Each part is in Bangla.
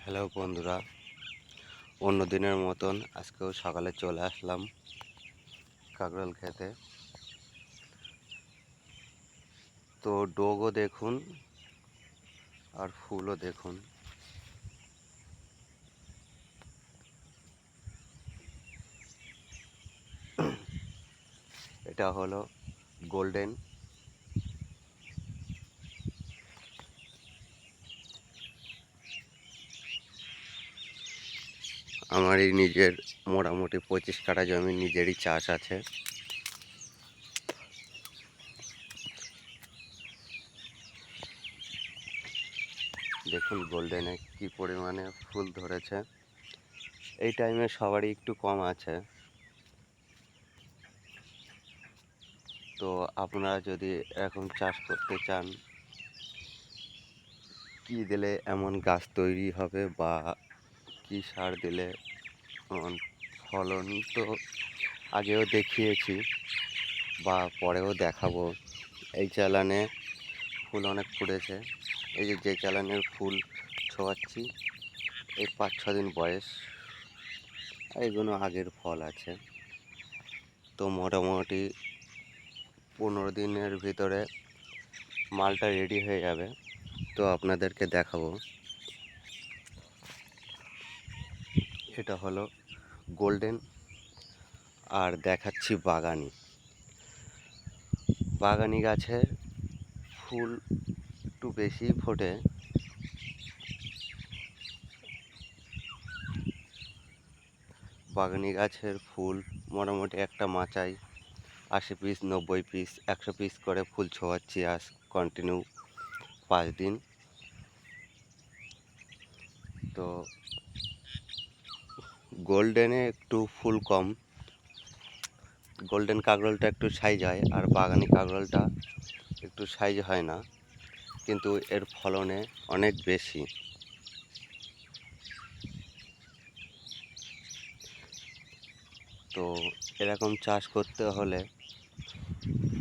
হ্যালো বন্ধুরা, অন্য দিনের মতন আজকেও সকালে চলে আসলাম কাঁকরোল খেতে। তো ডোগও দেখুন আর ফুলও দেখুন। এটা হলো গোল্ডেন। আমার এই নিজের মোটামুটি 25 কাঠা জমি নিজেরই চাষ আছে। দেখুন গোল্ডেনে কি পরিমাণে ফুল ধরেছে। এই টাইমে সবারই একটু কম আছে। তো আপনারা যদি এরকম চাষ করতে চান, কি দিলে এমন গাছ তৈরি হবে বা কি সার দিলে ফলন, তো আগেও দেখিয়েছি বা পরেও দেখাবো। এই চালানে ফুল অনেক ফুটেছে। এই যে চালানের ফুল ছোঁয়াচ্ছি, এই 5-6 দিন বয়স, আর এগুলো আগের ফল আছে। তো মোটামুটি 15 দিনের ভিতরে মালটা রেডি হয়ে যাবে। তো আপনাদেরকে দেখাবো। এটা হলো গোল্ডেন, আর দেখাচ্ছি বাগানি। বাগানি গাছে ফুল একটু বেশি ফোটে। বাগানি গাছের ফুল মোটামুটি একটা মাচায় 80 পিস, 90 পিস, 100 পিস করে ফুল ছোঁয়াচ্ছি আজ কন্টিনিউ 5 দিন। তো গোল্ডেনে একটু ফুল কম, গোল্ডেন কাঁকরোলটা একটু সাইজ হয়, আর বাগানি কাঁকরোলটা একটু সাইজ হয় না, কিন্তু এর ফলনে অনেক বেশি। তো এরকম চাষ করতে হলে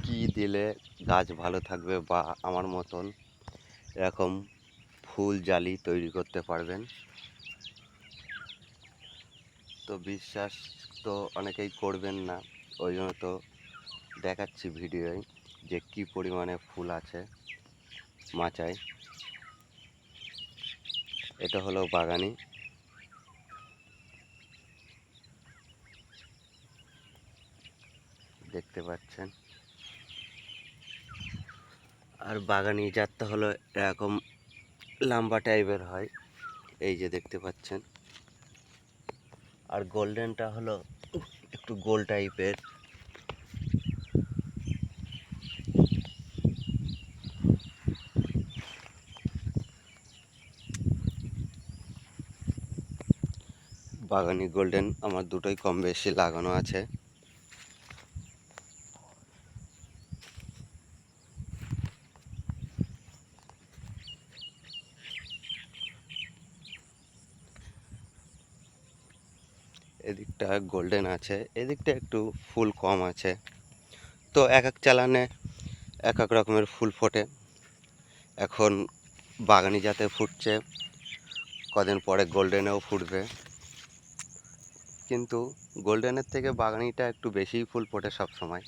কি দিলে গাছ ভালো থাকবে বা আমার মতন এরকম ফুল জালি তৈরি করতে পারবেন। তো বিশ্বাস তো অনেকেই করবেন না, ওই জন্য তো দেখাচ্ছি ভিডিওয় যে কি পরিমাণে ফুল আছে মাচায়। এটা হলো বাগানি। দেখতে পাচ্ছেন। আর বাগানি জাতটা হলো এরকম লম্বা টাইপের হয়, এই যে দেখতে পাচ্ছেন। আর গোল্ডেনটা হলো একটু গোল টাইপের। বাগানি গোল্ডেন আমার দুটোই কম বেশি লাগানো আছে। এদিকটা গোল্ডেন আছে, এদিকটা একটু ফুল কম আছে। তো এক এক চালানে এক এক রকমের ফুল ফোটে। এখন বাগানি জাতে ফুটছে, কদিন পরে গোল্ডেনেও ফুটবে, কিন্তু গোল্ডেনের থেকে বাগানিটা একটু বেশিই ফুল ফোটে সব সময়।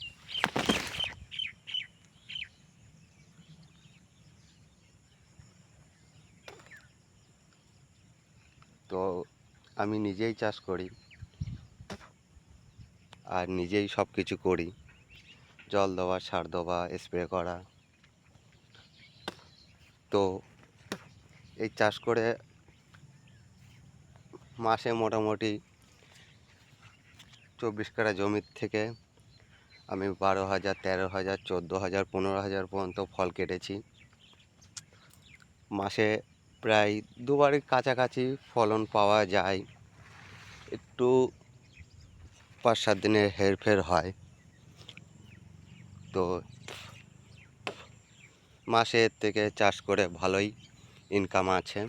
তো আমি নিজেই চাষ করি আর নিজেই সব কিছু করি, জল দেওয়া, সার দেওয়া, স্প্রে করা। তো এই চাষ করে মাসে মোটামুটি 24 কাঠা জমির থেকে আমি 12,000, 13,000, 14,000, 15,000 পর্যন্ত ফল কেটেছি। মাসে প্রায় দুবারের কাছাকাছি ফলন পাওয়া যায়। একটু 5-7 দিনের হেরফের হয়। তো মাসে এর থেকে চাষ করে ভালোই ইনকাম আছে।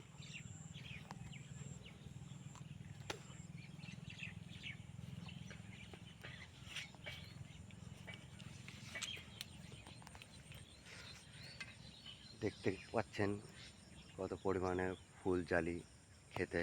দেখতে পাচ্ছেন কত পরিমাণে ফুল জালি খেতে।